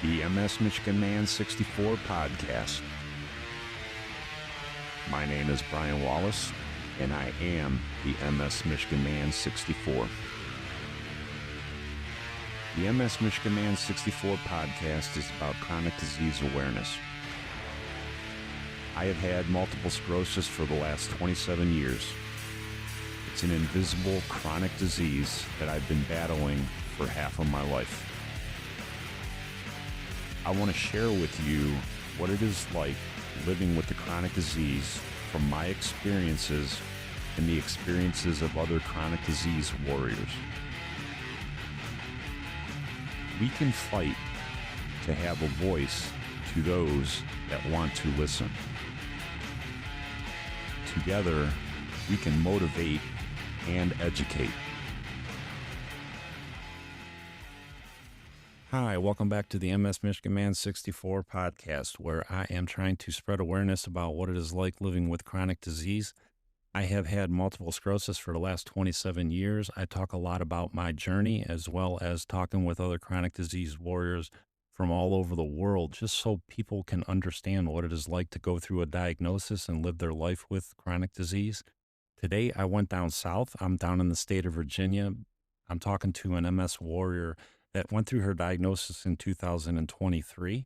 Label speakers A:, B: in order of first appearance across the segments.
A: the MS Michigan Man 64 podcast. My name is Brian Wallace, and I am the MS Michigan Man 64. The MS Michigan Man 64 podcast is about chronic disease awareness. I have had multiple sclerosis for the last 27 years. It's an invisible chronic disease that I've been battling for half of my life. I want to share with you what it is like living with the chronic disease from my experiences and the experiences of other chronic disease warriors. We can fight to have a voice to those that want to listen. Together, we can motivate and educate. Hi, welcome back to the MS Michigan Man 64 podcast, where I am trying to spread awareness about what it is like living with chronic disease. I have had multiple sclerosis for the last 27 years. I talk a lot about my journey as well as talking with other chronic disease warriors from all over the world, just so people can understand what it is like to go through a diagnosis and live their life with chronic disease. Today, I went down south. I'm down in the state of Virginia. I'm talking to an MS warrior that went through her diagnosis in 2023.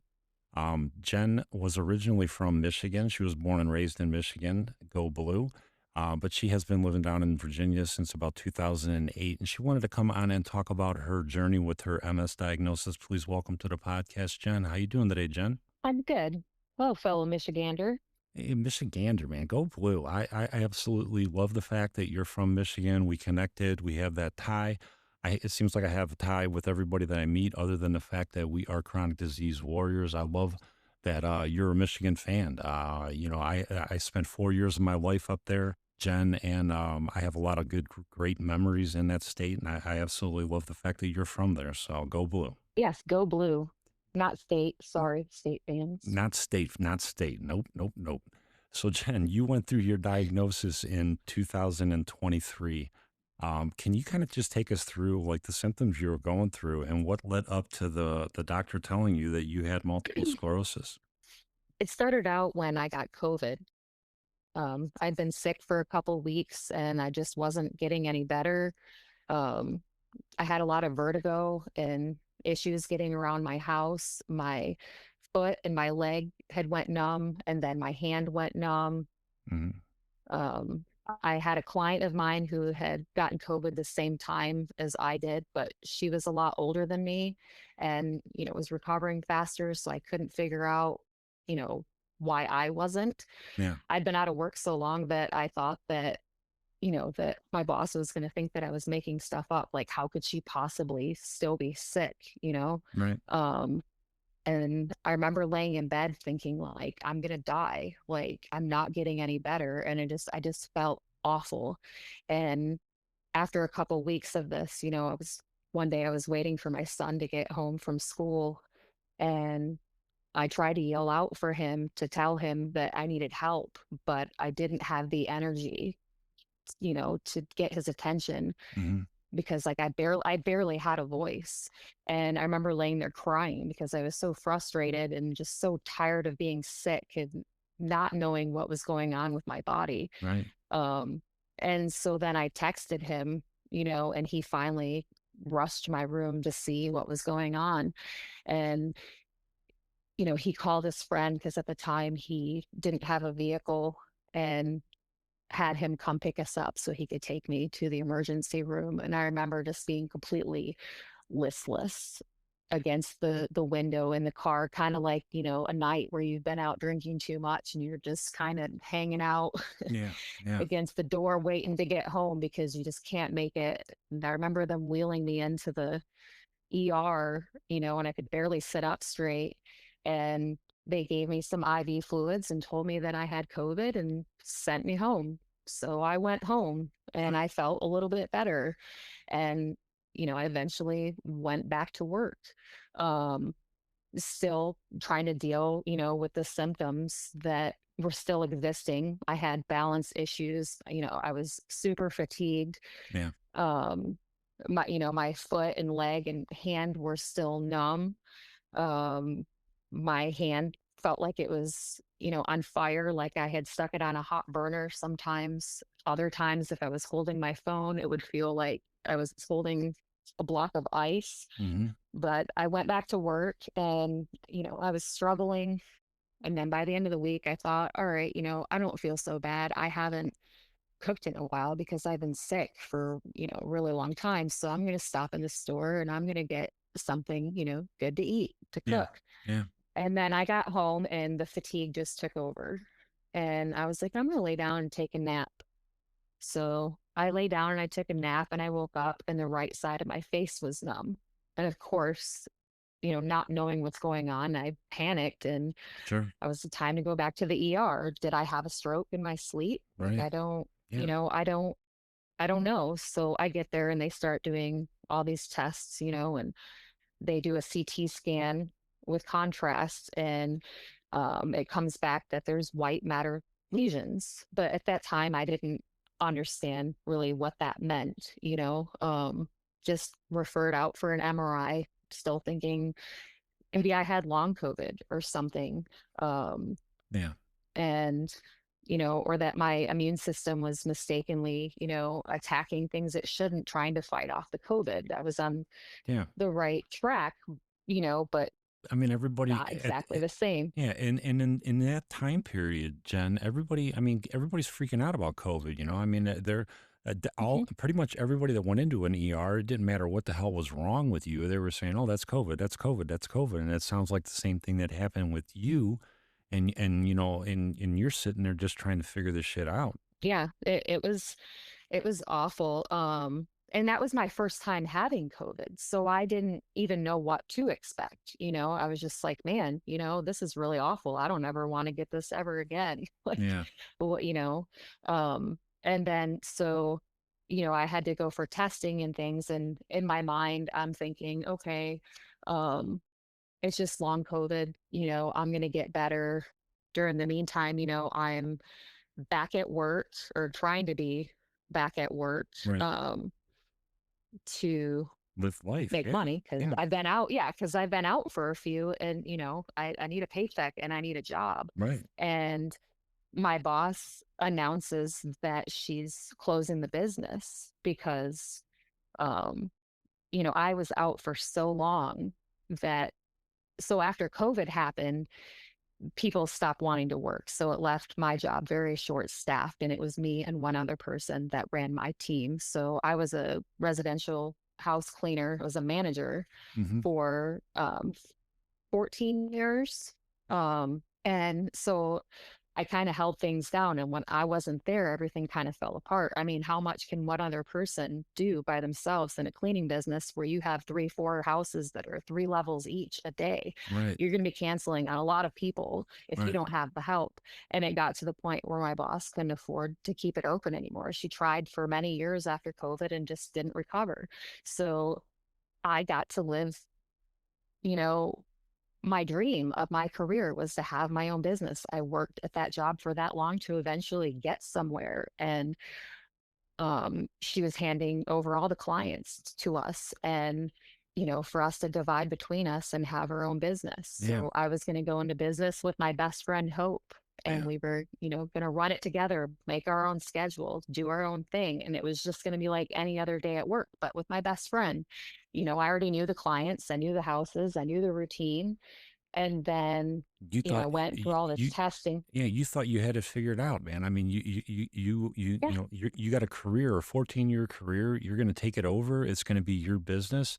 A: Jen was originally from Michigan. She was born and raised in Michigan, go blue. But she has been living down in Virginia since about 2008. And she wanted to come on and talk about her journey with her MS diagnosis. Please welcome to the podcast, Jen. How you doing today, Jen?
B: I'm good. Hello, fellow Michigander.
A: Hey, Michigander, man, go blue. I absolutely love the fact that you're from Michigan. We connected. We have that tie. It seems like I have a tie with everybody that I meet, other than the fact that we are chronic disease warriors. I love that you're a Michigan fan. I spent 4 years of my life up there, Jen, and I have a lot of great memories in that state, and I absolutely love the fact that you're from there. So go blue.
B: Yes, go blue. Not state. Sorry, state fans.
A: Not state. Nope. So, Jen, you went through your diagnosis in 2023. Can you kind of just take us through like the symptoms you were going through and what led up to the doctor telling you that you had multiple sclerosis?
B: It started out when I got COVID. I'd been sick for a couple weeks and I just wasn't getting any better. Um, I had a lot of vertigo and issues getting around my house. My foot and my leg had went numb, and then my hand went numb.
A: Mhm.
B: Um, I had a client of mine who had gotten COVID the same time as I did, but she was a lot older than me and, was recovering faster. So I couldn't figure out, why I wasn't.
A: Yeah.
B: I'd been out of work so long that I thought that, that my boss was going to think that I was making stuff up. Like, how could she possibly still be sick,
A: Right.
B: And I remember laying in bed thinking like, I'm going to die. Like, I'm not getting any better. And I just felt awful. And after a couple weeks of this, one day I was waiting for my son to get home from school, and I tried to yell out for him to tell him that I needed help, but I didn't have the energy, to get his attention,
A: Hmm.
B: because like I barely had a voice. And I remember laying there crying because I was so frustrated and just so tired of being sick and not knowing what was going on with my body.
A: Right.
B: Um, and so then I texted him, and he finally rushed my room to see what was going on. And, he called his friend because at the time he didn't have a vehicle, and had him come pick us up so he could take me to the emergency room. And I remember just being completely listless against the window in the car, kind of like, a night where you've been out drinking too much and you're just kind of hanging out
A: Yeah. Yeah.
B: against the door waiting to get home because you just can't make it. And I remember them wheeling me into the ER, and I could barely sit up straight. And they gave me some IV fluids and told me that I had COVID and sent me home. So I went home and I felt a little bit better. And, I eventually went back to work. Um, Still trying to deal, with the symptoms that were still existing. I had balance issues. I was super fatigued.
A: Yeah.
B: My foot and leg and hand were still numb. Um, my hand felt like it was, on fire, like I had stuck it on a hot burner sometimes. Other times, if I was holding my phone, it would feel like I was holding a block of ice.
A: Mhm.
B: But I went back to work and, I was struggling. And then by the end of the week, I thought, all right, I don't feel so bad. I haven't cooked in a while because I've been sick for, a really long time. So I'm going to stop in the store and I'm going to get something, good to eat, to
A: Yeah.
B: cook.
A: Yeah.
B: And then I got home and the fatigue just took over. And I was like, I'm going to lay down and take a nap. So I lay down and I took a nap and I woke up and the right side of my face was numb. And of course, not knowing what's going on, I panicked and
A: Sure.
B: I was time to go back to the ER. Did I have a stroke in my sleep? Like
A: Right.
B: I don't,
A: Yeah.
B: I don't know. So I get there and they start doing all these tests, and they do a CT scan with contrast and it comes back that there's white matter lesions. But at that time, I didn't understand really what that meant, just referred out for an MRI, still thinking maybe I had long COVID or something. Um,
A: Yeah.
B: and or that my immune system was mistakenly, attacking things it shouldn't, trying to fight off the COVID. I was on
A: Yeah.
B: the right track, but
A: I mean, everybody
B: not exactly the same.
A: yeah, and in that time period, Jen, everybody, I mean, everybody's freaking out about COVID, you know? I mean, they're all
B: Mhm.
A: pretty much everybody that went into an ER, it didn't matter what the hell was wrong with you. They were saying, "Oh, that's COVID. That's COVID. That's COVID." And it sounds like the same thing that happened with you and and you're sitting there just trying to figure this shit out.
B: Yeah, it was awful. And that was my first time having COVID. So I didn't even know what to expect. I was just like, man, this is really awful. I don't ever want to get this ever again. Like,
A: Yeah.
B: what, and then so, I had to go for testing and things. And in my mind, I'm thinking, okay, um, it's just long COVID, I'm going to get better. During the meantime, I'm back at work or trying to be back at work
A: Right.
B: to
A: Live life.
B: make
A: Yeah.
B: money because
A: Yeah.
B: I've been out. Yeah, because I've been out for a few and, I need a paycheck and I need a job.
A: Right.
B: And my boss announces that she's closing the business because, um, I was out for so long that so after COVID happened, people stopped wanting to work. So it left my job very short staffed. And it was me and one other person that ran my team. So I was a residential house cleaner, I was a manager
A: Mhm.
B: for 14 years. And so I kind of held things down. And when I wasn't there, everything kind of fell apart. I mean, how much can one other person do by themselves in a cleaning business where you have three, four houses that are three levels each a day?
A: Right.
B: You're going to be canceling on a lot of people if you
A: Right.
B: don't have the help. And it got to the point where my boss couldn't afford to keep it open anymore. She tried for many years after COVID and just didn't recover. So I got to live, you know, my dream of my career was to have my own business. I worked at that job for that long to eventually get somewhere. And she was handing over all the clients to us and, for us to divide between us and have our own business.
A: Yeah.
B: So I was going to go into business with my best friend, Hope. And
A: Yeah.
B: we were, going to run it together, make our own schedule, do our own thing. And it was just going to be like any other day at work, but with my best friend. I already knew the clients, I knew the houses, I knew the routine. And then,
A: You thought
B: went through all this
A: you
B: testing.
A: yeah, you thought you had it figured out, man. I mean,
B: Yeah.
A: you got a career, a 14-year career. You're going to take it over. It's going to be your business,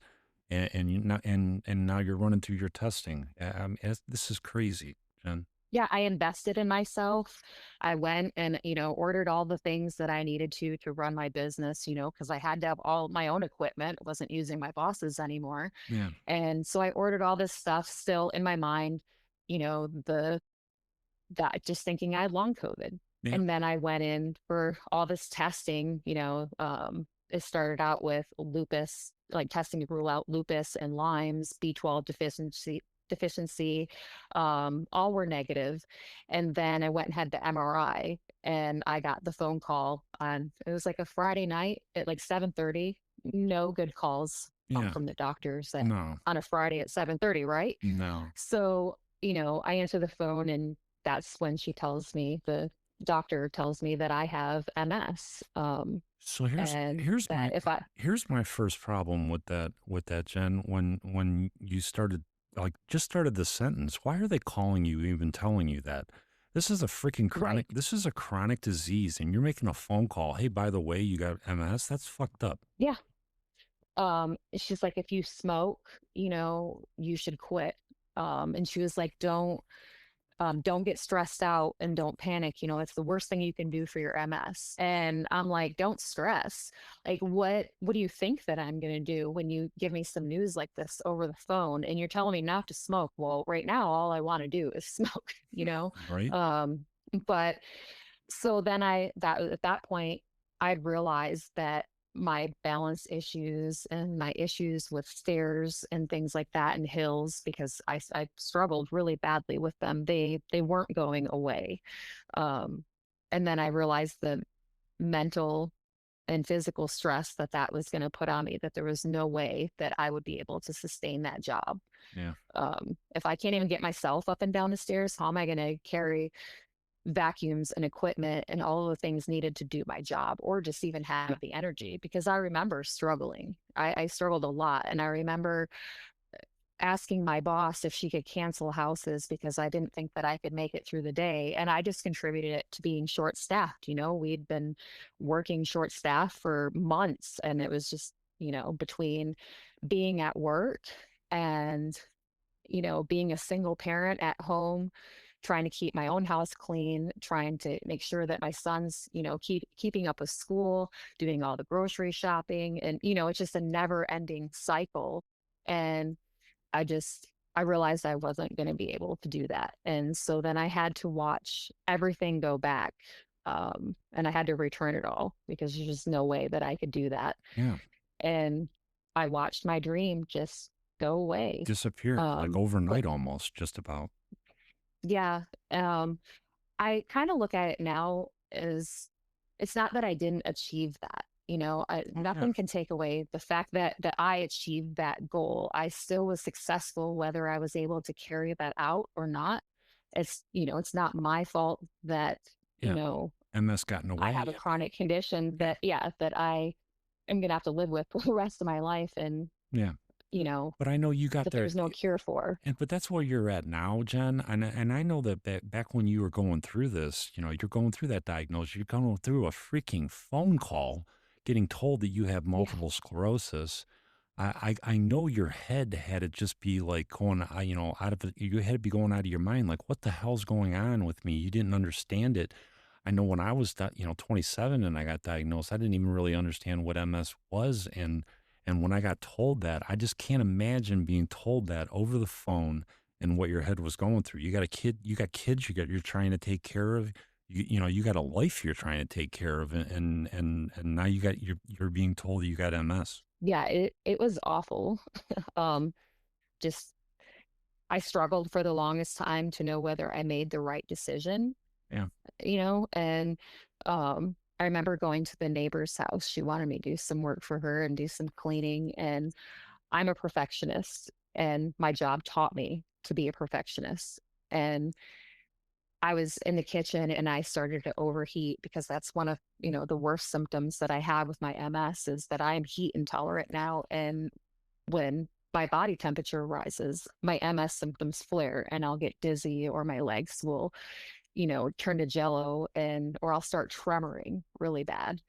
A: and you not and now you're running through your testing. This is crazy, Jen.
B: Yeah, I invested in myself. I went and, ordered all the things that I needed to run my business, because I had to have all my own equipment. I wasn't using my boss's anymore.
A: Yeah.
B: And so I ordered all this stuff still in my mind, the that just thinking I had long COVID.
A: Yeah.
B: And then I went in for all this testing, it started out with lupus, like testing to rule out lupus and Lyme's, B12 deficiency, all were negative. And then I went and had the MRI and I got the phone call on, it was like a Friday night at like 7:30. no good calls
A: Yeah.
B: from the doctors
A: No.
B: on a Friday at 7:30, right?
A: No.
B: So, I answer the phone, and that's when the doctor tells me that I have MS.
A: So here's
B: And
A: here's my
B: that if I
A: here's my first problem with that Jen. When you started just started the sentence, why are they calling you even telling you that?
B: right,
A: This is a chronic disease, and you're making a phone call. Hey, by the way, you got MS. That's fucked up.
B: yeah. She's like, if you smoke, you should quit. And she was like, don't get stressed out and don't panic. It's the worst thing you can do for your MS. And I'm like, don't stress. Like, what do you think that I'm going to do when you give me some news like this over the phone and you're telling me not to smoke? Well, right now, all I want to do is smoke, you know?
A: Right?
B: Um, but so then at that point, I'd realized that my balance issues and my issues with stairs and things like that and hills, because I struggled really badly with them, they weren't going away. um, and then I realized the mental and physical stress that was going to put on me, that there was no way that I would be able to sustain that job.
A: Yeah.
B: If I can't even get myself up and down the stairs, how am I going to carry vacuums and equipment and all of the things needed to do my job, or just even have the energy? Because I remember struggling. I struggled a lot. And I remember asking my boss if she could cancel houses because I didn't think that I could make it through the day. And I just contributed it to being short staffed. We'd been working short staff for months, and it was just, between being at work and being a single parent at home, trying to keep my own house clean, trying to make sure that my son's, keeping up with school, doing all the grocery shopping. And, it's just a never ending cycle. And I just, I realized I wasn't going to be able to do that. And so then I had to watch everything go back. And I had to return it all because there's just no way that I could do that.
A: Yeah.
B: And I watched my dream just go away.
A: Disappear like
B: But
A: overnight almost, just about.
B: yeah, um, I kind of look at it now as, it's not that I didn't achieve that.
A: Oh yeah.
B: Nothing can take away the fact that I achieved that goal. I still was successful, whether I was able to carry that out or not. It's not my fault that, you
A: Yeah.
B: know,
A: MS got in the
B: I have a
A: way.
B: chronic condition
A: Yeah.
B: that I am gonna have to live with for the rest of my life, and
A: Yeah.
B: you know
A: But I know you got
B: that
A: there.
B: there's no cure for.
A: But that's where you're at now, Jen. And I know that back when you were going through this, you're going through that diagnosis, you're going through a freaking phone call, getting told that you have
B: Yeah,
A: multiple sclerosis. I know your head had to just be like going, out of it. Your head be going out of your mind. Like, what the hell's going on with me? You didn't understand it. I know when I was, 27 and I got diagnosed, I didn't even really understand what MS was. And when I got told that, I just can't imagine being told that over the phone and what your head was going through. You got a kid, you got kids, you're trying to take care of. You got a life you're trying to take care of, and now you're being told you got MS.
B: yeah, it was awful. um, just I struggled for the longest time to know whether I made the right decision,
A: Yeah,
B: and I remember going to the neighbor's house. She wanted me to do some work for her and do some cleaning, and I'm a perfectionist, and my job taught me to be a perfectionist. And I was in the kitchen and I started to overheat because that's one of, the worst symptoms that I have with my MS, is that I am heat intolerant now. And when my body temperature rises, my MS symptoms flare and I'll get dizzy, or my legs will, turn to jello, or I'll start tremoring really bad.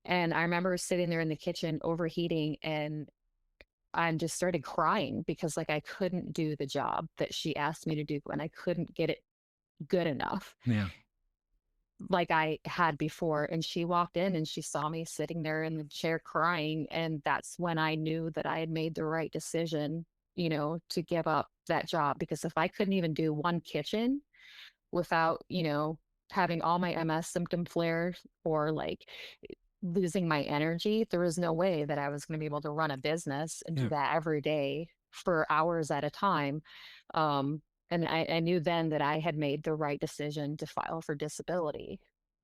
B: And I remember sitting there in the kitchen overheating, and I just started crying because like I couldn't do the job that she asked me to do, and I couldn't get it good enough
A: yeah,
B: like I had before. And she walked in and she saw me sitting there in the chair crying. And that's when I knew that I had made the right decision, to give up that job. Because if I couldn't even do one kitchen without, having all my MS symptom flares, or like losing my energy, there was no way that I was going to be able to run a business and do
A: yeah.
B: that every day for hours at a time. And I knew then that I had made the right decision to file for disability.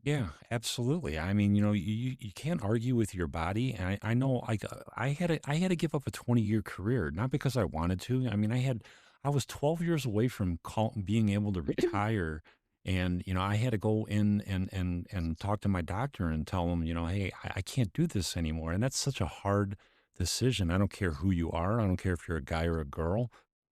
A: Yeah, absolutely. I mean, you can't argue with your body. And I know, like, I had to give up a 20-year career, not because I wanted to. I mean, I was 12 years away from being able to retire, and I had to go in and talk to my doctor and tell him, hey, I can't do this anymore. And that's such a hard decision. I don't care who you are. I don't care if you're a guy or a girl.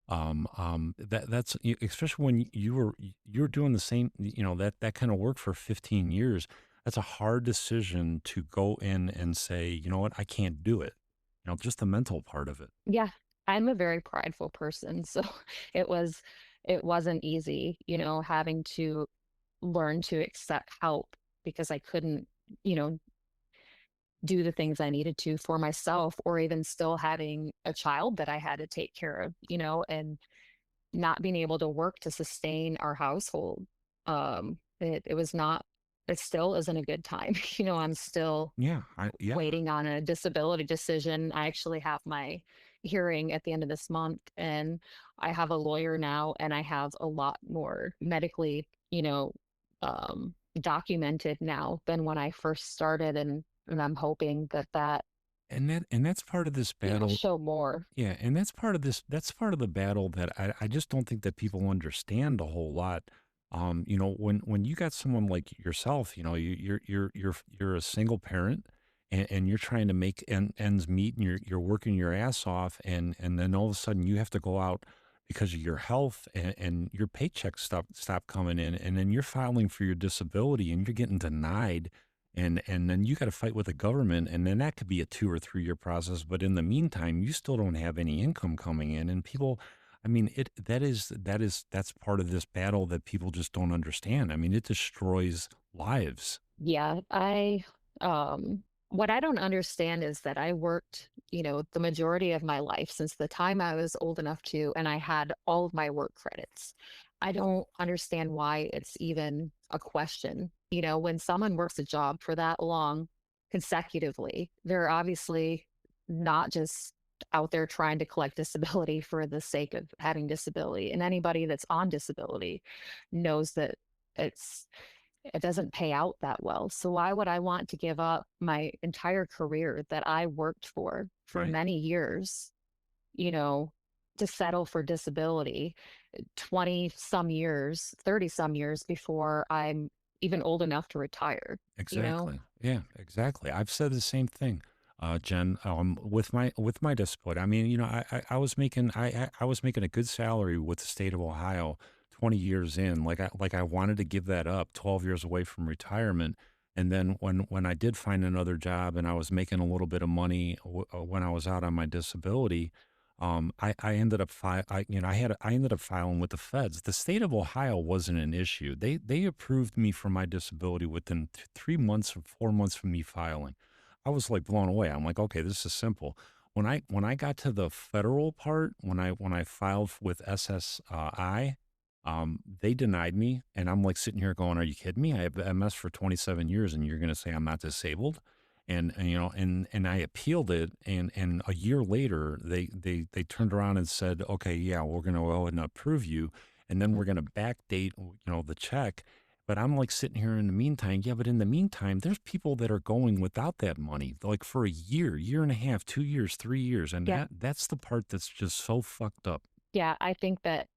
A: Especially when you're doing the same, that kind of work for 15 years. That's a hard decision to go in and say, you know what, I can't do it. Just the mental part of it.
B: Yeah, I'm a very prideful person, so it was it wasn't easy, having to learn to accept help because I couldn't, you know, do the things I needed to for myself, or even still having a child that I had to take care of, and not being able to work to sustain our household. It was not, it still isn't a good time. I'm still
A: Yeah, yeah.
B: waiting on a disability decision. I actually have my hearing at the end of this month, and I have a lawyer now, and I have a lot more medically, documented now than when I first started. And I'm hoping that
A: And that's part of this battle.
B: show more.
A: Yeah, and that's part of the battle that I just don't think that people understand a whole lot. When you got someone like yourself, you're a single parent, and you're trying to make ends meet, and you're working your ass off, and then all of a sudden you have to go out because of your health, and your paychecks stop coming in, and then you're filing for your disability and you're getting denied, and then you got to fight with the government, and then that could be a 2 or 3 year process. But in the meantime, you still don't have any income coming in, and people, I mean, that's part of this battle that people just don't understand. I mean, it destroys lives.
B: Yeah, what I don't understand is that I worked, the majority of my life since the time I was old enough to, and I had all of my work credits. I don't understand why it's even a question. When someone works a job for that long consecutively, they're obviously not just out there trying to collect disability for the sake of having disability. And anybody that's on disability knows that it's it doesn't pay out that well. So why would I want to give up my entire career that I worked for
A: Right.
B: many years, you know, to settle for disability 20 some years, 30 some years before I'm even old enough to retire, you know?
A: Exactly. Yeah, exactly. I've said the same thing, Jen. With my disability. I mean, I was making a good salary with the state of Ohio 20 years in. Like I wanted to give that up 12 years away from retirement. And then when I did find another job and I was making a little bit of money when I was out on my disability, I ended up I ended up filing with the feds. The state of Ohio wasn't an issue. They approved me for my disability within 3 months or 4 months from me filing. I was like blown away. I'm like, okay, this is simple. When I got to the federal part, when I filed with SSI, they denied me, and I'm like sitting here going, "Are you kidding me? I have MS for 27 years, and you're going to say I'm not disabled?" And I appealed it, and a year later they turned around and said, okay, yeah, we're going to go ahead and approve you, and then we're going to backdate the check. But I'm like sitting here in the meantime, yeah, but in the meantime there's people that are going without that money like for a year and a half, 2 years, 3 years, and
B: Yeah.
A: that's the part that's just so fucked up.
B: Yeah. I think that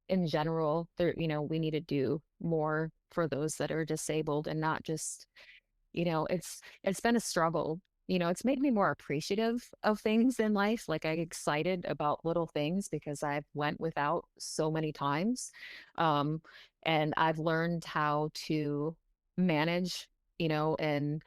B: in general, we need to do more for those that are disabled and not just, it's been a struggle. It's made me more appreciative of things in life. Like I get excited about little things because I've went without so many times. Um, and I've learned how to manage, and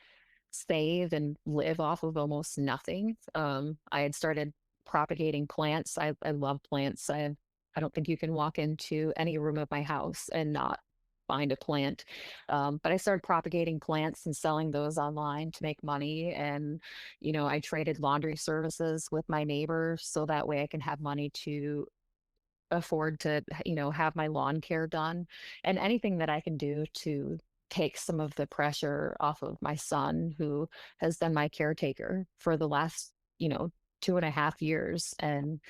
B: save and live off of almost nothing. I had started propagating plants. I love plants. I don't think you can walk into any room of my house and not find a plant. But I started propagating plants and selling those online to make money. And, I traded laundry services with my neighbors so that way I can have money to afford to, have my lawn care done, and anything that I can do to take some of the pressure off of my son, who has been my caretaker for the last, 2.5 years. And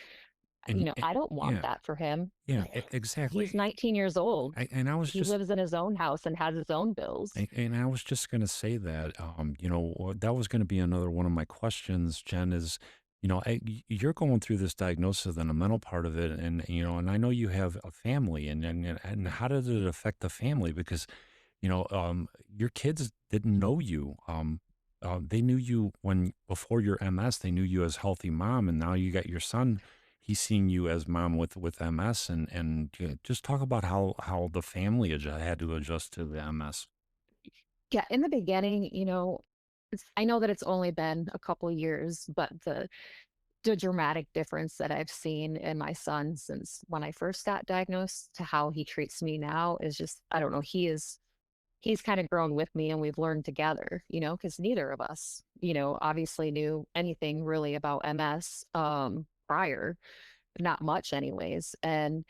B: I don't want
A: yeah,
B: that for him.
A: yeah,
B: He's
A: exactly.
B: 19 years old.
A: And I was
B: He
A: just
B: lives in his own house and has his own bills.
A: And I was just going to say that, that was going to be another one of my questions, Jen, is, you're going through this diagnosis and the mental part of it. And I know you have a family and how did it affect the family? Because, your kids didn't know you. They knew you before your MS, they knew you as healthy mom. And now you got your son, he's seeing you as mom with MS just talk about how the family had to adjust to the MS.
B: Yeah, in the beginning, I know that it's only been a couple years, but the dramatic difference that I've seen in my son since when I first got diagnosed to how he treats me now is just, I don't know, he's kind of grown with me and we've learned together, because neither of us, obviously knew anything really about MS prior, not much anyways. And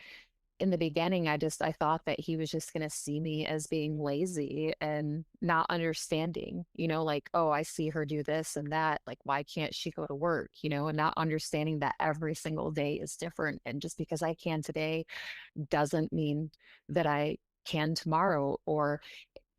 B: in the beginning, I thought that he was just going to see me as being lazy and not understanding, like, oh, I see her do this and that. Like, why can't she go to work, and not understanding that every single day is different. And just because I can today doesn't mean that I can tomorrow, or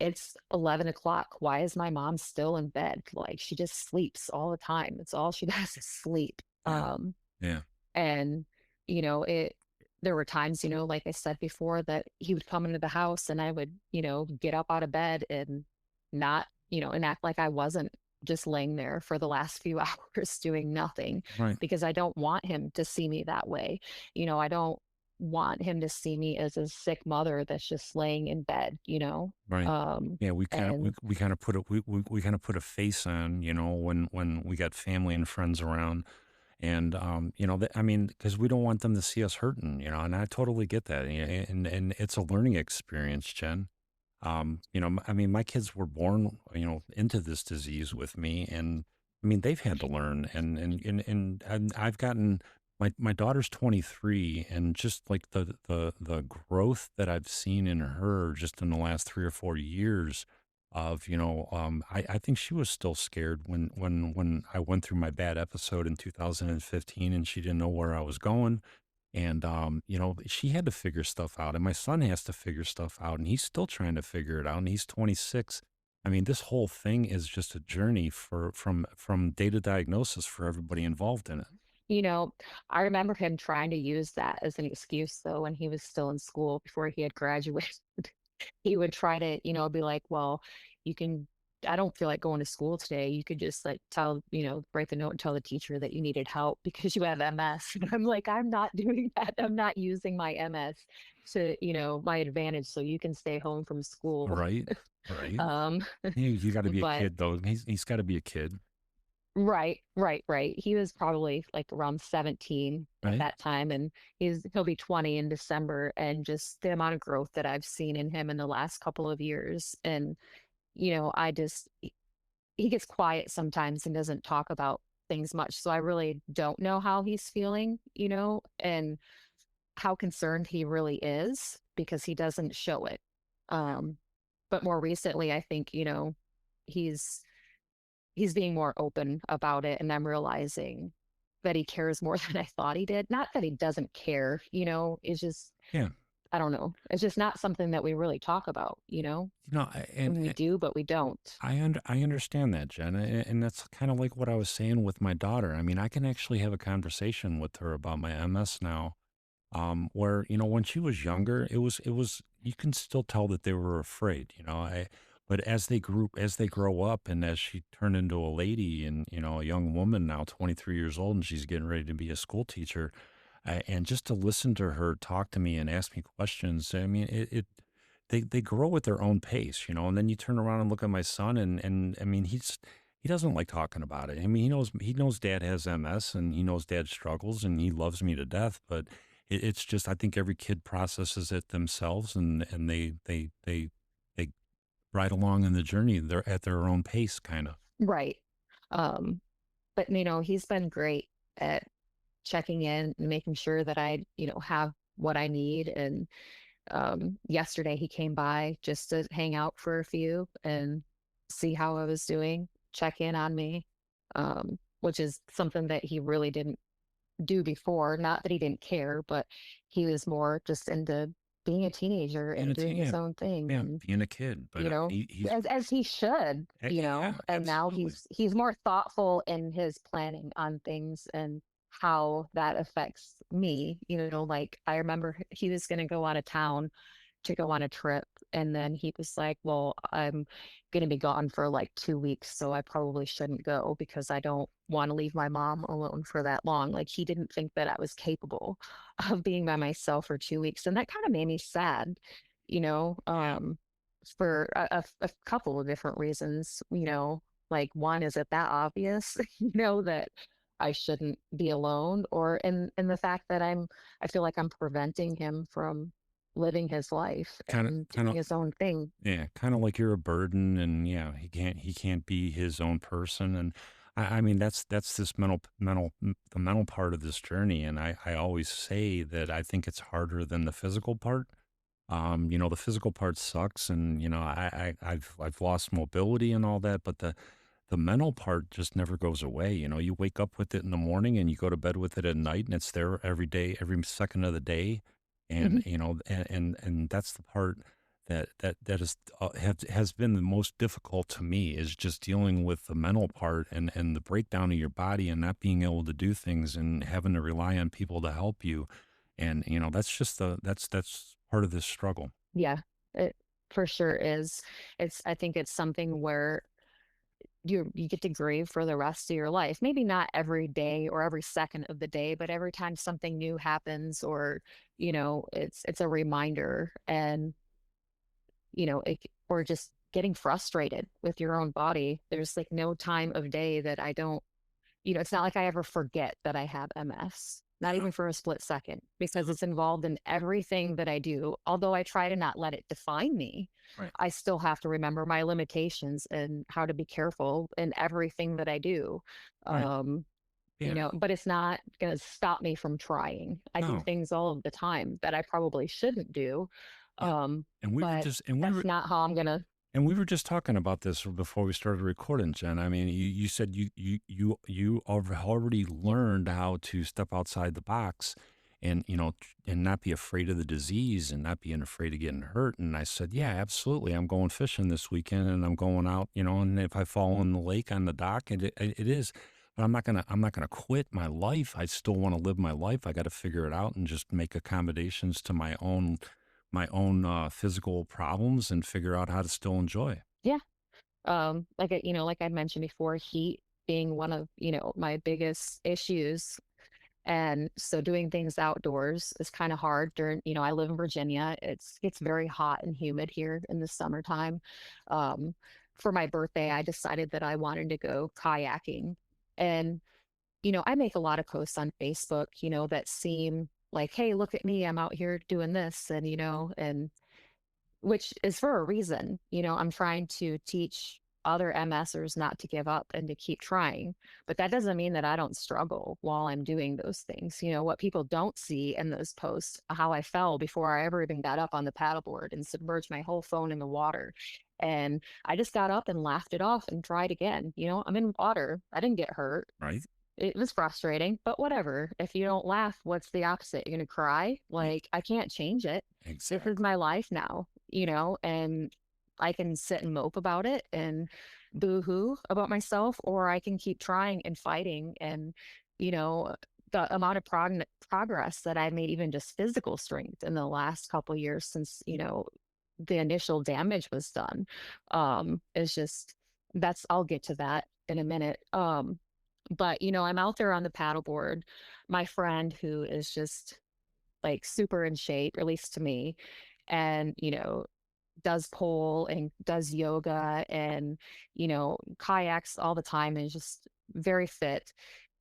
B: it's 11 o'clock. Why is my mom still in bed? Like, she just sleeps all the time. It's all she does is sleep.
A: Yeah. Yeah.
B: And, it there were times, like I said before, that he would come into the house and I would, get up out of bed and not, and act like I wasn't just laying there for the last few hours doing nothing,
A: Right.
B: because I don't want him to see me that way. I don't want him to see me as a sick mother that's just laying in bed,
A: Right.
B: um
A: Yeah,
B: and
A: we kind of put we kind of put a face on, when we got family and friends around. And, I mean, because we don't want them to see us hurting, and I totally get that. And it's a learning experience, Jen. I mean, my kids were born, into this disease with me, and I mean, they've had to learn, and I've gotten my daughter's 23, and just like the growth that I've seen in her just in the last 3 or 4 years of, I think she was still scared when I went through my bad episode in 2015, and she didn't know where I was going. And, she had to figure stuff out, and my son has to figure stuff out, and he's still trying to figure it out, and he's 26. I mean, this whole thing is just a journey from data diagnosis for everybody involved in it.
B: you know I remember him trying to use that as an excuse, though, when he was still in school before he had graduated. He would try to, be like, well, you can, I don't feel like going to school today. You could just like write the note and tell the teacher that you needed help because you have MS. And I'm like, I'm not doing that. I'm not using my MS to, my advantage so you can stay home from school.
A: Right? Right?
B: Um,
A: You got to be a
B: but
A: kid though. He's got to be a kid,
B: right, right, right. He was probably like around 17 at
A: right?
B: that time, and he'll be 20 in December. And just the amount of growth that I've seen in him in the last couple of years. And I just he gets quiet sometimes and doesn't talk about things much. So I really don't know how he's feeling, and how concerned he really is because he doesn't show it. Um, but more recently, I think, he's he's being more open about it, and I'm realizing that he cares more than I thought he did. Not that he doesn't care, it's just
A: Yeah.
B: I don't know. It's just not something that we really talk about,
A: And
B: and we do, but we don't.
A: I understand that, Jen, and that's kind of like what I was saying with my daughter. I mean, I can actually have a conversation with her about my MS now. Where when she was younger, it was you can still tell that they were afraid. But as they grow up, and as she turned into a lady and a young woman now, 23 years old, and she's getting ready to be a school teacher, and just to listen to her talk to me and ask me questions, I mean, they grow at their own pace, and then you turn around and look at my son, and I mean, he doesn't like talking about it. I mean, he knows dad has MS, and he knows dad struggles, and he loves me to death, but it's just I think every kid processes it themselves, and they ride along in the journey. They're at their own pace, kind of.
B: Right. Um, but he's been great at checking in and making sure that I, have what I need. And yesterday he came by just to hang out for a few and see how I was doing, check in on me, which is something that he really didn't do before. Not that he didn't care, but he was more just into being a teenager
A: being
B: and
A: a
B: doing his
A: teen,
B: own thing.
A: yeah,
B: And,
A: being a kid. But
B: you know,
A: he's
B: as he should,
A: yeah,
B: and now
A: absolutely.
B: he's more thoughtful in his planning on things and how that affects me. Like I remember he was going to go out of town to go on a trip. And then he was like, well, I'm going to be gone for like 2 weeks. So I probably shouldn't go because I don't want to leave my mom alone for that long. Like he didn't think that I was capable of being by myself for 2 weeks. And that kind of made me sad, you know,
A: Yeah,
B: um, for a couple of different reasons. Like one, is it that obvious, that I shouldn't be alone, or in the fact that I feel like I'm preventing him from living his life
A: kind of,
B: and
A: kind
B: doing
A: of,
B: his own thing.
A: yeah, kind of like you're a burden, and yeah, he can't be his own person. And I mean, that's this the mental part of this journey. And I always say that I think it's harder than the physical part. The physical part sucks, and I've lost mobility and all that, but the mental part just never goes away. You wake up with it in the morning and you go to bed with it at night, and it's there every day, every second of the day. And
B: Mhm.
A: and that's the part that is has been the most difficult to me, is just dealing with the mental part and the breakdown of your body and not being able to do things and having to rely on people to help you. And that's just that's part of this struggle.
B: Yeah, it for sure is. I think it's something where you get to grieve for the rest of your life. Maybe not every day or every second of the day, but every time something new happens, or it's a reminder. And or just getting frustrated with your own body. There's like no time of day that I don't, it's not like I ever forget that I have MS, not
A: Yeah,
B: even for a split second, because it's involved in everything that I do. Although I try to not let it define me,
A: right,
B: I still have to remember my limitations and how to be careful in everything that I do.
A: right,
B: Um,
A: yeah,
B: but it's not going to stop me from trying. I do
A: no,
B: things all of the time that I probably shouldn't do.
A: yeah.
B: Um,
A: And we were
B: but
A: just
B: that's not how I'm going to.
A: talking about this before we started recording, Jen. I mean, you said you already learned how to step outside the box, and and not be afraid of the disease and not being afraid of getting hurt. And I said, yeah, absolutely. I'm going fishing this weekend, and I'm going out, and if I fall in the lake on the dock, it is. But I'm not gonna quit my life. I still want to live my life. I got to figure it out and just make accommodations to my own physical problems and figure out how to still enjoy.
B: Yeah. Like I mentioned before, heat being one of, my biggest issues. And so doing things outdoors is kind of hard during, I live in Virginia. It's very hot and humid here in the summertime. Um, for my birthday, I decided that I wanted to go kayaking. And, I make a lot of posts on Facebook, that seem like, hey, look at me, I'm out here doing this. And, which is for a reason. I'm trying to teach other MSers not to give up and to keep trying. But that doesn't mean that I don't struggle while I'm doing those things. What people don't see in those posts, how I fell before I ever even got up on the paddleboard and submerged my whole phone in the water. And I just got up and laughed it off and tried again. I'm in water. I didn't get hurt.
A: Right?
B: It was frustrating, but whatever. If you don't laugh, what's the opposite? You're going to cry?
A: Yeah,
B: Like, I can't change it. This is
A: exactly.
B: my life now, and I can sit and mope about it and boo hoo about myself, or I can keep trying and fighting. And, you know, the amount of progress that I've made, even just physical strength in the last couple years since, the initial damage was done, is just, I'll get to that in a minute. But I'm out there on the paddleboard. My friend, who is just like super in shape, at least to me, and does pole and does yoga and kayaks all the time, and is just very fit.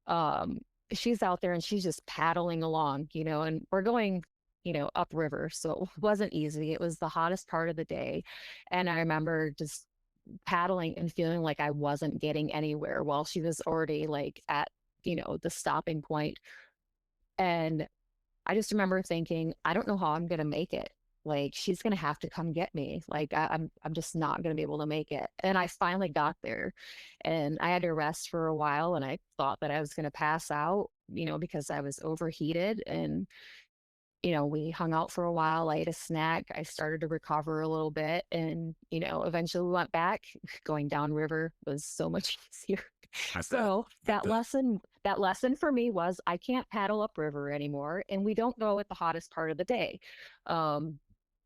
B: Um, she's out there and she's just paddling along, and we're going, upriver, so it wasn't easy. It was the hottest part of the day, and I remember just paddling and feeling like I wasn't getting anywhere while she was already like at, the stopping point. And I just remember thinking, I don't know how I'm going to make it. Like she's going to have to come get me. Like I'm just not going to be able to make it. And I finally got there, and I had to rest for a while, and I thought that I was going to pass out. because I was overheated. And we hung out for a while. I ate a snack. I started to recover a little bit. And, eventually we went back. Going downriver was so much easier.
A: I bet.
B: So
A: I bet.
B: that lesson for me was I can't paddle upriver anymore. And we don't go at the hottest part of the day. Um,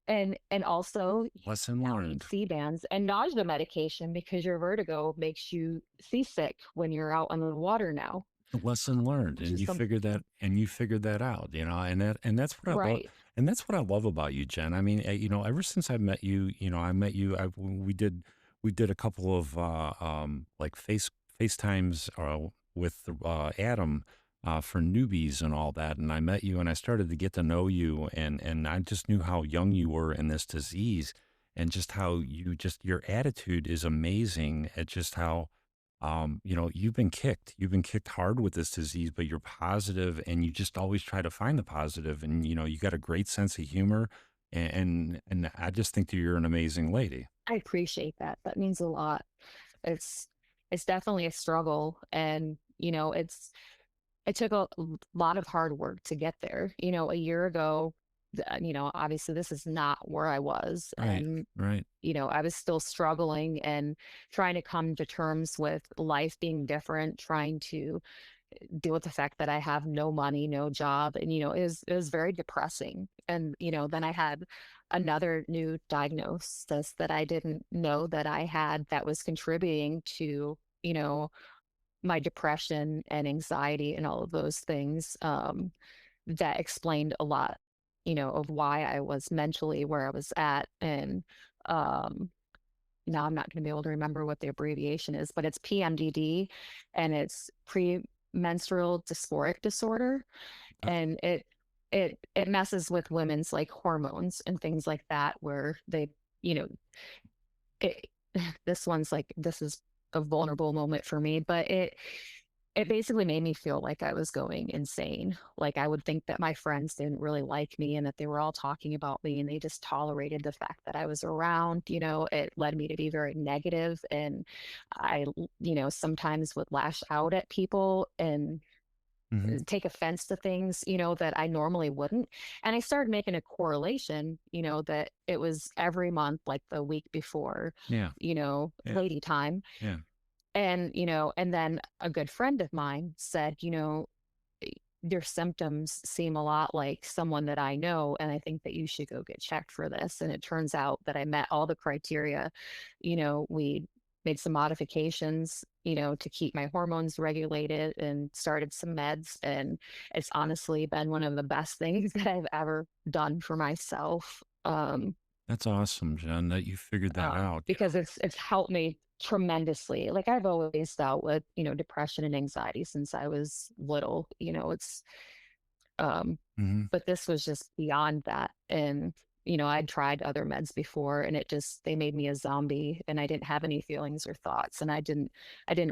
B: and also
A: Lesson
B: down
A: learned.
B: sea bands and nausea medication because your vertigo makes you seasick when you're out on the water now,
A: Lesson learned,
B: which
A: and
B: is some
A: you figured that out, and that's what I love,
B: right.
A: and that's what I love about you, Jen. I mean, ever since I met you, I met you. We did a couple of like FaceTimes with Adam for newbies and all that, and I met you, and I started to get to know you, and I just knew how young you were in this disease, and just how your attitude is amazing at just how you've been kicked hard with this disease, but you're positive and you just always try to find the positive, and you got a great sense of humor, and I just think that you're an amazing lady.
B: I appreciate that. That means a lot. It's it's definitely a struggle, and it took a lot of hard work to get there. A year ago, obviously this is not where I was,
A: Right,
B: and
A: right.
B: I was still struggling and trying to come to terms with life being different, trying to deal with the fact that I have no money, no job, and it was very depressing. And then I had another new diagnosis that I didn't know that I had that was contributing to my depression and anxiety and all of those things. That explained a lot, of why I was mentally where I was at. And um, now I'm not going to be able to remember what the abbreviation is, but it's PMDD, and it's premenstrual dysphoric disorder.
A: Uh,
B: And it messes with women's like hormones and things like that, where they, you know, it, this is a vulnerable moment for me, but it basically made me feel like I was going insane. Like I would think that my friends didn't really like me and that they were all talking about me and they just tolerated the fact that I was around. It led me to be very negative, and sometimes would lash out at people and
A: mhm.
B: take offense to things, that I normally wouldn't. And I started making a correlation, that it was every month, like the week before,
A: Yeah, yeah,
B: lady time.
A: yeah.
B: And then a good friend of mine said, your symptoms seem a lot like someone that I know, and I think that you should go get checked for this. And it turns out that I met all the criteria. We made some modifications, to keep my hormones regulated and started some meds. And it's honestly been one of the best things that I've ever done for myself.
A: That's awesome, Jen, that you figured that out.
B: Because it's helped me tremendously. Like I've always dealt with, depression and anxiety since I was little. It's um
A: Hmm.
B: but this was just beyond that. And I'd tried other meds before, and they made me a zombie, and I didn't have any feelings or thoughts, and I didn't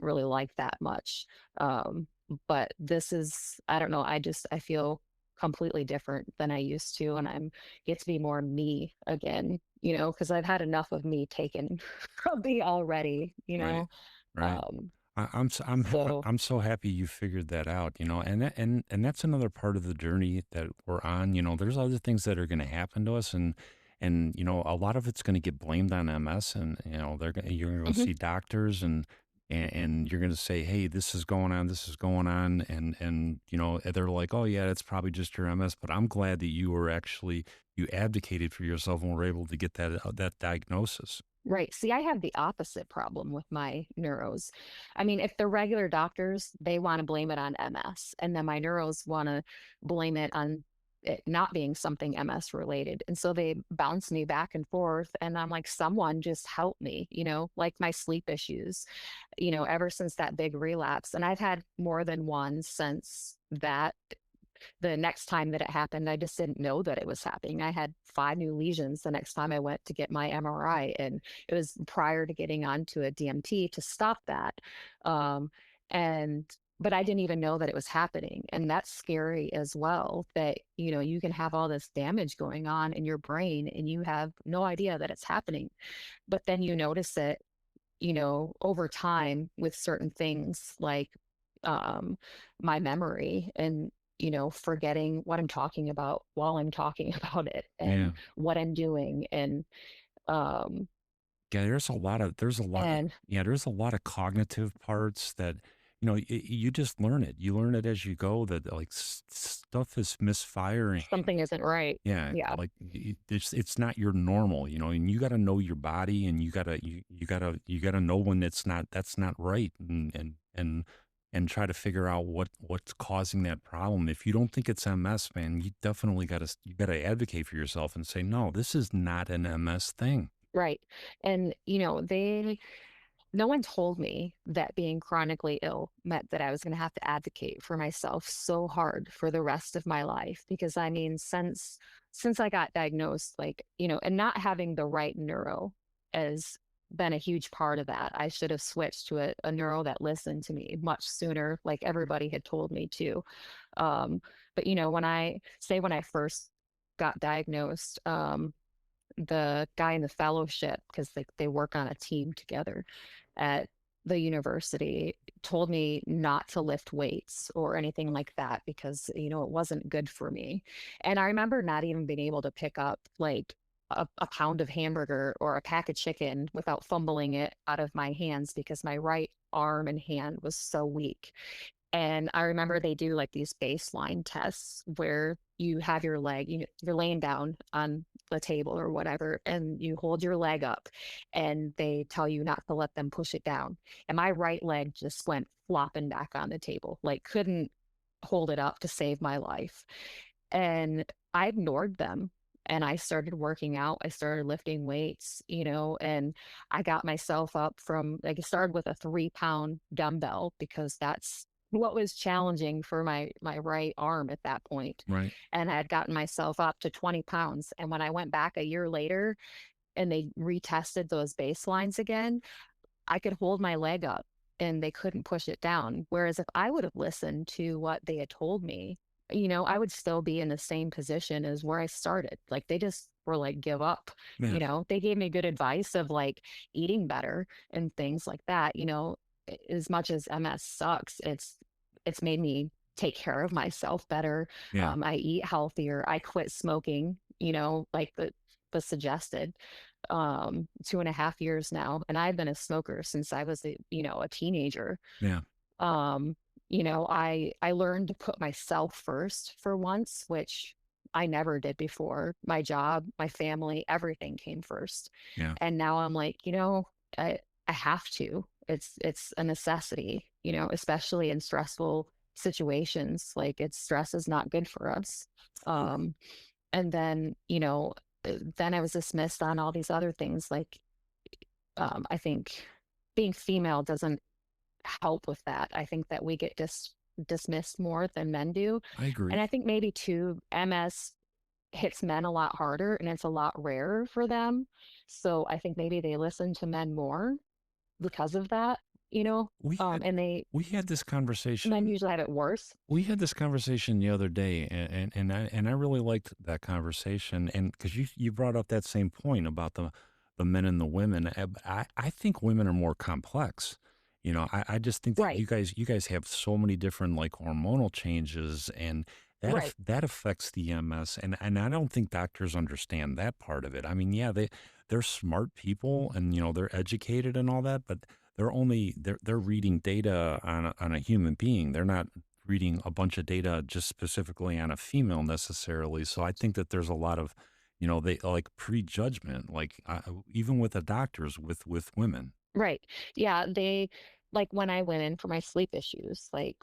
B: really like that much. Um but this is, I don't know, I feel completely different than I used to, and I'm get to be more me again, because I've had enough of me taken from me already.
A: Right, right.
B: Um so
A: I'm so happy you figured that out, and that's another part of the journey that we're on. There's other things that are going to happen to us, and a lot of it's going to get blamed on MS, and you're going to go
B: mhm.
A: see doctors, and you're going to say, hey, this is going on, and they're like, oh yeah, it's probably just your MS. But I'm glad that you advocated for yourself and were able to get that diagnosis.
B: Right. See, I have the opposite problem with my neuros. I mean, if the regular doctors, they want to blame it on MS, and then my neuros want to blame it on it not being something MS related. And so they bounce me back and forth. And I'm like, someone just help me, like my sleep issues, ever since that big relapse. And I've had more than one since that. The next time that it happened, I just didn't know that it was happening. I had 5 new lesions the next time I went to get my MRI, and it was prior to getting onto a DMT to stop that. Um, and but I didn't even know that it was happening. And that's scary as well, that, you can have all this damage going on in your brain and you have no idea that it's happening. But then you notice it, over time with certain things like um, my memory and, forgetting what I'm talking about while I'm talking about it
A: Yeah.
B: and what I'm doing. Um,
A: Yeah,
B: and
A: there's a lot of cognitive parts that, you just learn it. You learn it as you go that like stuff is misfiring.
B: something isn't right.
A: Yeah,
B: Yeah.
A: like it's not your normal, and you got to know your body, and you got to know when that's not right, and try to figure out what's causing that problem. If you don't think it's MS, man, you definitely you got to advocate for yourself and say, no, this is not an MS thing.
B: Right. And, no one told me that being chronically ill meant that I was going to have to advocate for myself so hard for the rest of my life because I mean since I got diagnosed like, and not having the right neuro has been a huge part of that. I should have switched to a neuro that listened to me much sooner like everybody had told me to. Um but when I first got diagnosed, the guy in the fellowship, because they work on a team together at the university, told me not to lift weights or anything like that because it wasn't good for me. And I remember not even being able to pick up like a pound of hamburger or a pack of chicken without fumbling it out of my hands because my right arm and hand was so weak. And I remember they do like these baseline tests where you have your leg, you're laying down on the table or whatever, and you hold your leg up and they tell you not to let them push it down. And my right leg just went flopping back on the table, like couldn't hold it up to save my life. And I ignored them and I started working out. I started lifting weights, and I got myself up from like I started with a 3-pound dumbbell because that's what was challenging for my right arm at that point.
A: Right.
B: And I had gotten myself up to 20 pounds. And when I went back a year later and they retested those baselines again, I could hold my leg up and they couldn't push it down. Whereas if I would have listened to what they had told me, I would still be in the same position as where I started. Like they just were like, give up.
A: Yeah.
B: They gave me good advice of like eating better and things like that. As much as MS sucks, it's made me take care of myself better.
A: Yeah.
B: I eat healthier. I quit smoking, like the suggested 2.5 years now, and I've been a smoker since I was a teenager.
A: Yeah.
B: um I learned to put myself first for once, which I never did before. My job, my family, everything came first.
A: Yeah.
B: And now I'm like, I have to. It's a necessity, especially in stressful situations. Like it's stress is not good for us. um and then then I was dismissed on all these other things like I think being female doesn't help with that. I think that we get dismissed more than men do.
A: I agree.
B: And I think maybe too, MS hits men a lot harder and it's a lot rarer for them. So I think maybe they listen to men more because of that,
A: We had
B: and
A: we had this
B: men
A: conversation.
B: usually have it worse.
A: We had this conversation the other day, and I really liked that conversation, and because you brought up that same point about the men and the women. I think women are more complex. I just think that
B: Right.
A: you guys have so many different like hormonal changes, and
B: Right.
A: that affects the MS, and I don't think doctors understand that part of it. I mean, yeah, they're smart people, and they're educated and all that, but they're reading data on a human being. They're not reading a bunch of data just specifically on a female necessarily. So I think that there's a lot of, they like prejudgment, like even with the doctors with women.
B: Right. Yeah. They like when I went in for my sleep issues, like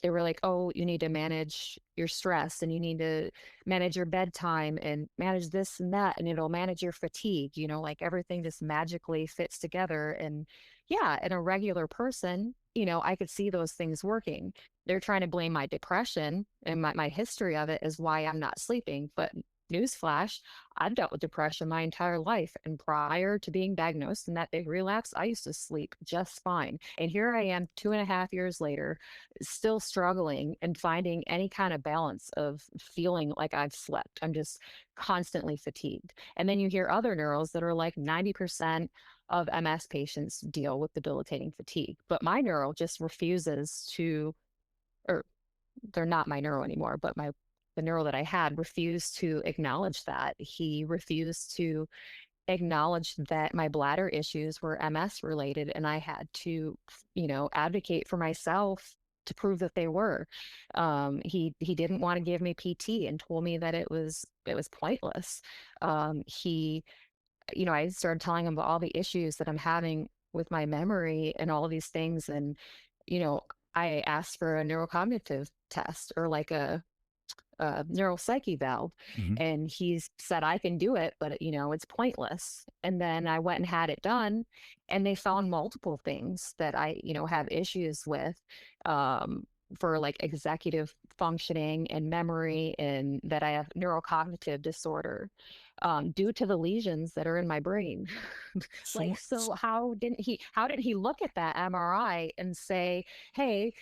B: they were like, "Oh, you need to manage your stress and you need to manage your bedtime and manage this and that, and it'll manage your fatigue." Like everything just magically fits together. And yeah, in a regular person, I could see those things working. They're trying to blame my depression and my history of it is why I'm not sleeping. But newsflash, I've dealt with depression my entire life. And prior to being diagnosed in that big relapse, I used to sleep just fine. And here I am 2.5 years later still struggling and finding any kind of balance of feeling like I've slept. I'm just constantly fatigued. And then you hear other neurals that are like 90% of MS patients deal with debilitating fatigue. But my neuro just refuses to, or they're not my neuro anymore, but the neuro that I had refused to acknowledge that. He refused to acknowledge that my bladder issues were MS related, and I had to, advocate for myself to prove that they were. He didn't want to give me PT and told me that it was pointless. He, I started telling him about all the issues that I'm having with my memory and all of these things, and you know, I asked for a neurocognitive test or like a neuropsyche valve,
A: Hmm.
B: and he's said I can do it, but it's pointless. And then I went and had it done, and they found multiple things that I have issues with, um for like executive functioning and memory, and that I have neurocognitive disorder, due to the lesions that are in my brain. Like,
A: So,
B: so how did he look at that MRI and say, hey,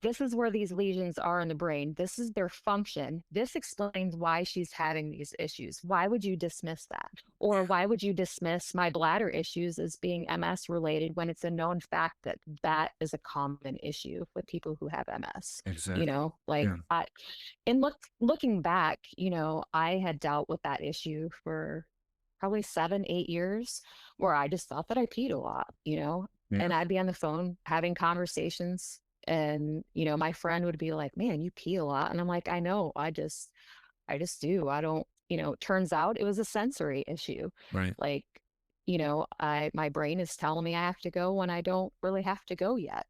B: this is where these lesions are in the brain. This is their function. This explains why she's having these issues. Why would you dismiss that? Or why would you dismiss my bladder issues as being MS related when it's a known fact that that is a common issue with people who have MS?
A: exactly.
B: Like
A: Yeah.
B: looking back, I had dealt with that issue for probably 7, 8 years, where I just thought that I peed a lot,
A: Yeah.
B: and I'd be on the phone having conversations, and my friend would be like, man, you pee a lot, and I'm like, I know, I just do. I don't, turns out it was a sensory issue.
A: Right.
B: Like, I my brain is telling me I have to go when I don't really have to go yet,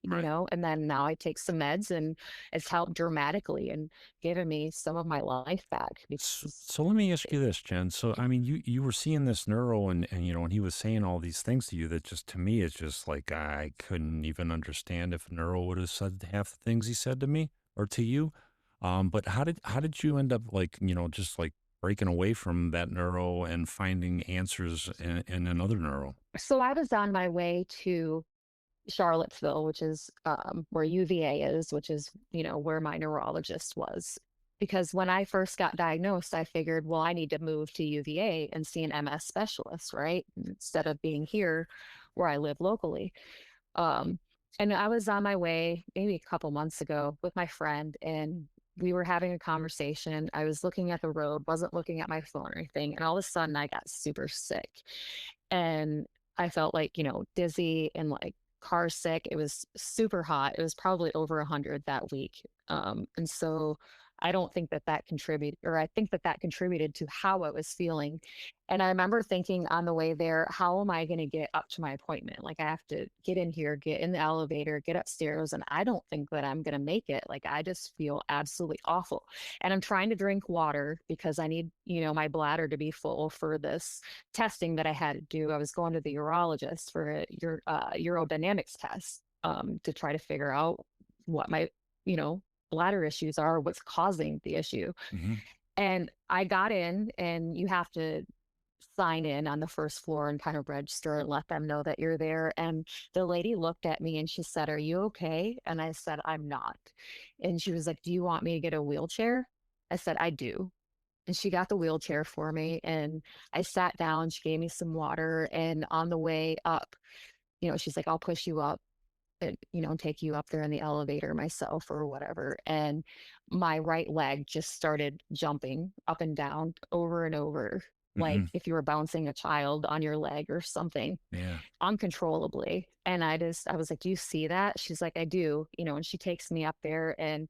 A: Right.
B: and then now I take some meds, and it's helped dramatically and given me some of my life back
A: So,
B: because
A: so let me ask you this, Jen. So, I mean, you were seeing this neuro, and and he was saying all these things to you that just to me, it's just like I couldn't even understand if neuro would have said half the things he said to me or to you. But how did you end up like just like breaking away from that neuro and finding answers in another neuro?
B: so I was on my way to Charlottesville, which is, where UVA is, which is, where my neurologist was. Because when I first got diagnosed, I figured, well, I need to move to UVA and see an MS specialist, right? Instead of being here where I live locally. Um, and I was on my way maybe a couple months ago with my friend, and we were having a conversation. I was looking at the road, wasn't looking at my phone or anything. And all of a sudden, I got super sick. And I felt like, dizzy and like car sick. It was super hot. It was probably over 100 that week. And so I don't think that that contributed, or I think that that contributed to how I was feeling. And I remember thinking on the way there, how am I going to get up to my appointment? Like, I have to get in here, get in the elevator, get upstairs, and I don't think that I'm going to make it. Like, I just feel absolutely awful. And I'm trying to drink water because I need, my bladder to be full for this testing that I had to do. I was going to the urologist for a urodynamics test, to try to figure out what my, you know, bladder issues are, what's causing the issue.
A: Hmm.
B: And I got in, and you have to sign in on the first floor and kind of register and let them know that you're there. And the lady looked at me and she said, "Are you okay?" And I said, "I'm not." And she was like, "Do you want me to get a wheelchair?" I said, "I do." And she got the wheelchair for me, and I sat down. She gave me some water, and on the way up, she's like, "I'll push you up and, take you up there in the elevator myself or whatever." And my right leg just started jumping up and down over and over, like
A: Hmm.
B: if you were bouncing a child on your leg or something,
A: Yeah.
B: uncontrollably. And I was like, "Do you see that?" She's like, "I do," and she takes me up there. And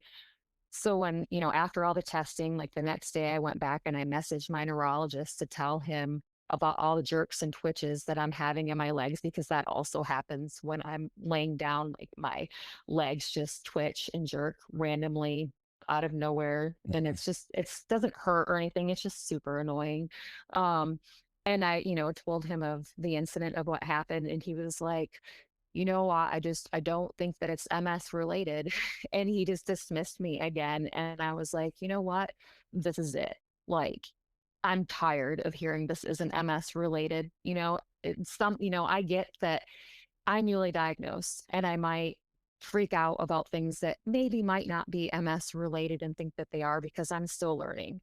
B: so when, after all the testing, like the next day I went back and I messaged my neurologist to tell him about all the jerks and twitches that I'm having in my legs, because that also happens when I'm laying down. Like, my legs just twitch and jerk randomly out of nowhere. And it doesn't hurt or anything. It's just super annoying. Um, and I, told him of the incident of what happened. And he was like, I don't think that it's MS related." And he just dismissed me again. And I was like, you know what? This is it. Like, I'm tired of hearing this isn't MS related. I get that I'm newly diagnosed and I might freak out about things that maybe might not be MS related and think that they are, because I'm still learning.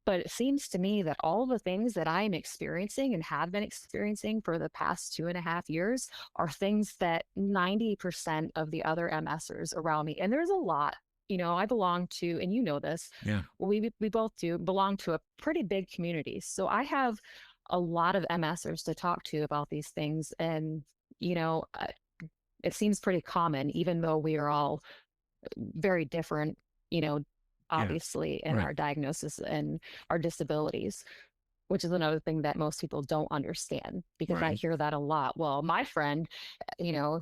B: But it seems to me that all the things that I'm experiencing and have been experiencing for the past 2.5 years are things that 90% of the other MSers around me, and there's a lot. I belong to, and you know this,
A: Yeah.
B: we both do belong to a pretty big community. So I have a lot of MSers to talk to about these things, and you know, uh, it seems pretty common, even though we are all very different, you know,
A: Yeah.
B: obviously, in
A: Right.
B: our diagnosis and our disabilities, which is another thing that most people don't understand because I
A: Right.
B: hear that a lot. Well, my friend,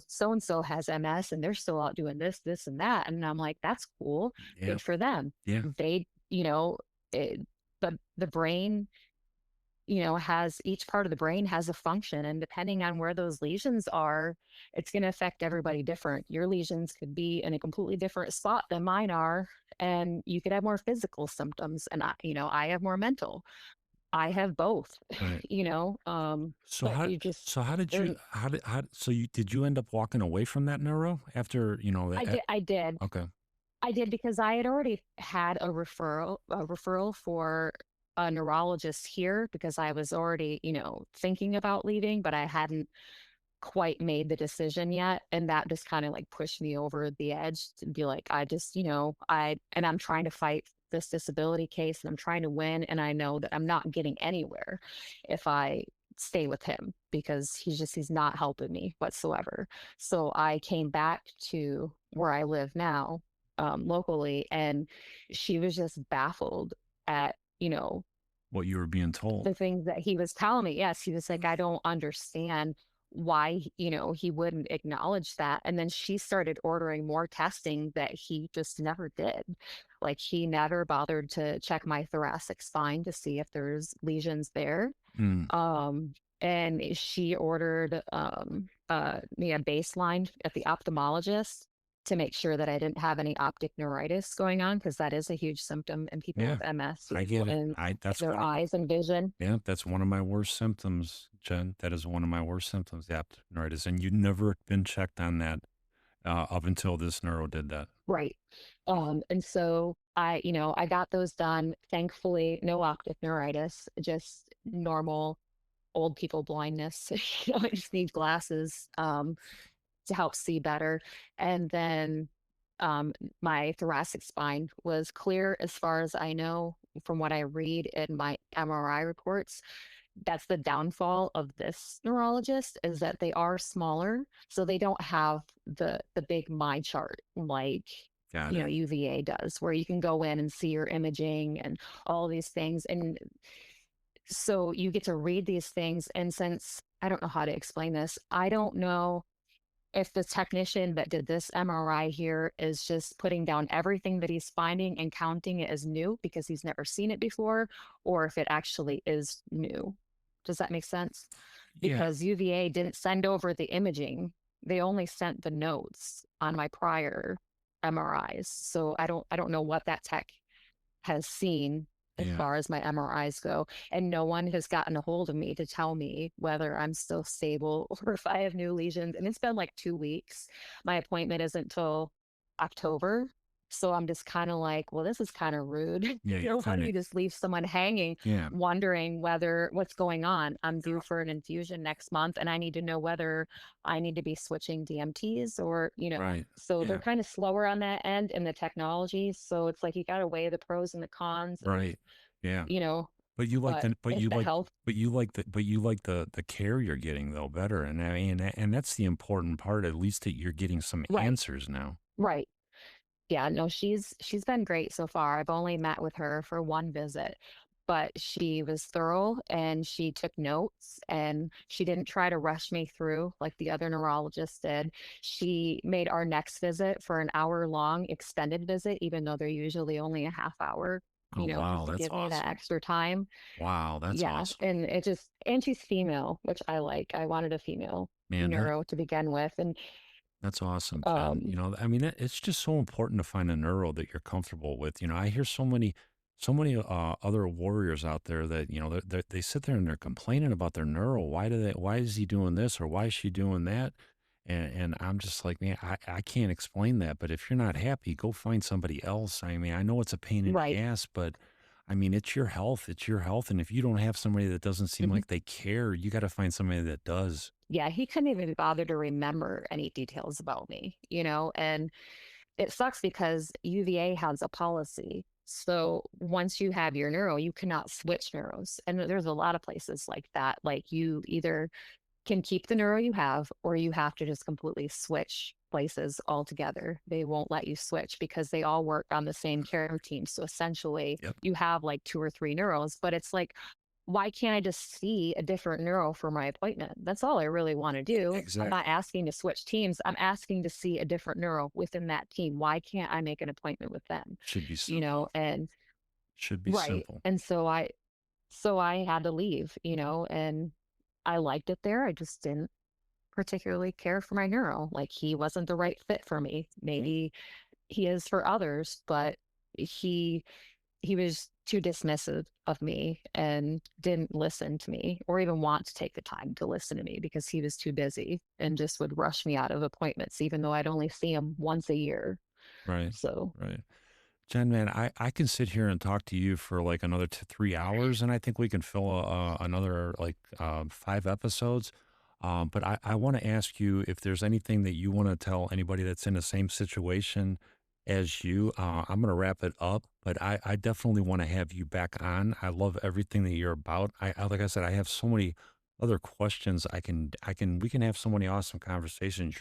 B: so and so has MS and they're still out doing this, this, and that. And I'm like, that's cool.
A: Yeah.
B: Good for them.
A: Yeah.
B: They, it, the brain, has each part of the brain has a function. And depending on where those lesions are, it's going to affect everybody different. Your lesions could be in a completely different spot than mine are. And you could have more physical symptoms. And I have more mental. I have both,
A: Right. So
B: but
A: how
B: you just,
A: so how did you
B: there-
A: how so you did you end up walking away from that neuro after,
B: I did, I did,
A: okay.
B: I did because I had already had a referral for a neurologist here because I was already, thinking about leaving, but I hadn't quite made the decision yet. And that just kind of like pushed me over the edge to be like, I just, and I'm trying to fight this disability case and I'm trying to win. And I know that I'm not getting anywhere if I stay with him because he's not helping me whatsoever. So I came back to where I live now, locally, and she was just baffled at,
A: What you were being told.
B: the things that he was telling me. Yes, he was like, I don't understand why, he wouldn't acknowledge that. And then she started ordering more testing that he just never did. Like he never bothered to check my thoracic spine to see if there's lesions there.
A: Mm.
B: And she ordered me a baseline at the ophthalmologist to make sure that I didn't have any optic neuritis going on because that is a huge symptom in people
A: Yeah.
B: with MS
A: I get it.
B: and
A: I that's
B: their
A: one of
B: eyes and vision.
A: Yeah, that's one of my worst symptoms, Jen. That is one of my worst symptoms, the aptenitis. And you'd never been checked on that up until this neuro did that.
B: Right. And so I got those done. Thankfully, no optic neuritis, just normal old people blindness. I just need glasses to help see better. And then my thoracic spine was clear as far as I know from what I read in my MRI reports. That's the downfall of this neurologist is that they are smaller, so they don't have the big my chart like
A: Got it.
B: UVA does, where you can go in and see your imaging and all these things. And so you get to read these things. And since I don't know how to explain this, I don't know if the technician that did this MRI here is just putting down everything that he's finding and counting it as new because he's never seen it before, or if it actually is new. Does that make sense?
A: Yeah.
B: Because UVA didn't send over the imaging. They only sent the notes on my prior MRIs. So I don't know what that tech has seen as
A: Yeah.
B: far as my MRIs go. And no one has gotten a hold of me to tell me whether I'm still stable or if I have new lesions. And it's been like 2 weeks. My appointment isn't till October. So I'm just kind of like, well, this is kind of rude.
A: Yeah. You
B: Why
A: kind
B: don't
A: of,
B: you just leave someone hanging,
A: yeah.
B: wondering whether what's going on? I'm due for an infusion next month and I need to know whether I need to be switching DMTs or,
A: Right.
B: so they're
A: Yeah.
B: kind of slower on that end in the technology. So it's like you got to weigh the pros and the cons of,
A: Right. Yeah.
B: you know,
A: But you like
B: but
A: the, but
B: if
A: you
B: the
A: like,
B: health,
A: but you like the care you're getting though better. And I mean, and that's the important part, at least that you're getting some
B: right,
A: answers now.
B: right. Yeah, no, she's been great so far. I've only met with her for one visit, but she was thorough and she took notes and she didn't try to rush me through like the other neurologist did. She made our next visit for an hour long extended visit, even though they're usually only a half hour,
A: Oh, wow.
B: just to
A: That's
B: give me that
A: awesome.
B: extra time.
A: Wow. That's
B: Yeah,
A: awesome.
B: and and she's female, which I like. I wanted a female
A: Man,
B: neuro to begin with, and
A: that's awesome, Jen.
B: um,
A: I mean, it's just so important to find a neuro that you're comfortable with. I hear so many other warriors out there that they sit there and they're complaining about their neuro. Why is he doing this or why is she doing that? And I'm just like, man, I can't explain that. But if you're not happy, go find somebody else. I mean, I know it's a pain in the
B: right,
A: ass, but I mean, it's your health. It's your health. And if you don't have somebody that doesn't seem
B: Mhm.
A: like they care, you got to find somebody that does.
B: Yeah, he couldn't even bother to remember any details about me, and it sucks because UVA has a policy. So once you have your neuro, you cannot switch neuros. And there's a lot of places like that. Like you either can keep the neuro you have, or you have to just completely switch places altogether. They won't let you switch because they all work on the same care team. So essentially,
A: Yep.
B: you have like two or three neuros, but it's like, why can't I just see a different neuro for my appointment? That's all I really want to do. I'm
A: Exactly.
B: not asking to switch teams. I'm asking to see a different neuro within that team. Why can't I make an appointment with them?
A: Should be simple.
B: And
A: Should be
B: right.
A: simple.
B: And so I had to leave, and I liked it there. I just didn't particularly care for my neuro. Like he wasn't the right fit for me. Maybe he is for others, but he he was too dismissive of me and didn't listen to me or even want to take the time to listen to me because he was too busy and just would rush me out of appointments even though I'd only see him once a year.
A: Right.
B: So
A: Right. Jen, man, I can sit here and talk to you for like another 3 hours, and I think we can fill another like 5 episodes. But I want to ask you if there's anything that you want to tell anybody that's in the same situation as you. I'm going to wrap it up, but I definitely want to have you back on. I love everything that you're about. Like I said, I have so many other questions. We can have so many awesome conversations.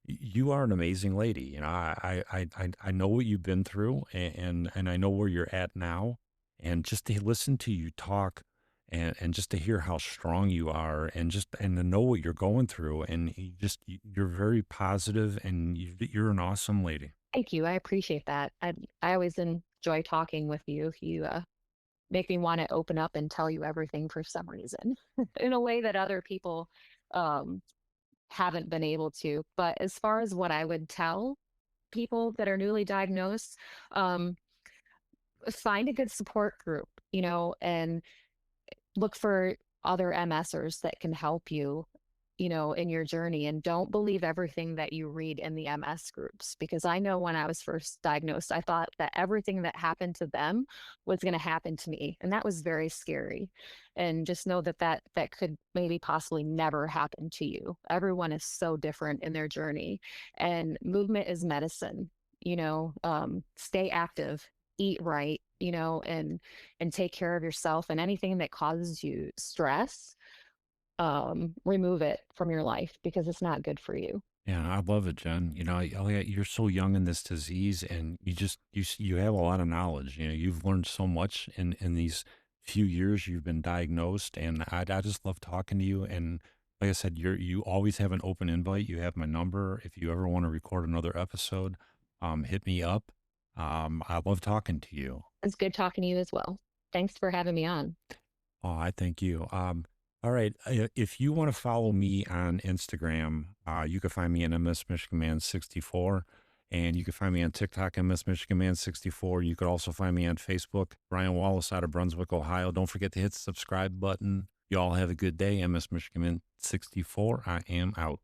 A: You are an amazing lady. I know what you've been through, and I know where you're at now. And just to listen to you talk, and just to hear how strong you are, and to know what you're going through, and you're very positive, and you're an awesome lady.
B: thank you. I appreciate that. I always enjoy talking with you. You make me want to open up and tell you everything for some reason in a way that other people um, haven't been able to. But as far as what I would tell people that are newly diagnosed, um, find a good support group, and look for other MSers that can help you, in your journey. And don't believe everything that you read in the MS groups, because I know when I was first diagnosed, I thought that everything that happened to them was going to happen to me. And that was very scary. And just know that could maybe possibly never happen to you. Everyone is so different in their journey. And movement is medicine, stay active, eat right, and take care of yourself, and anything that causes you stress, remove it from your life because it's not good for you.
A: Yeah, I love it, Jen. You're so young in this disease, and you have a lot of knowledge. You've learned so much in these few years you've been diagnosed, and I just love talking to you. And like I said, you always have an open invite. You have my number. If you ever want to record another episode, hit me up. I love talking to you.
B: It's good talking to you as well. Thanks for having me on.
A: Oh, I thank you. All right. If you want to follow me on Instagram, you can find me at MS Michigan Man 64, and you can find me on TikTok, MS Michigan Man 64. You could also find me on Facebook, Brian Wallace out of Brunswick, Ohio. Don't forget to hit the subscribe button. You all have a good day. MS Michigan Man 64. I am out.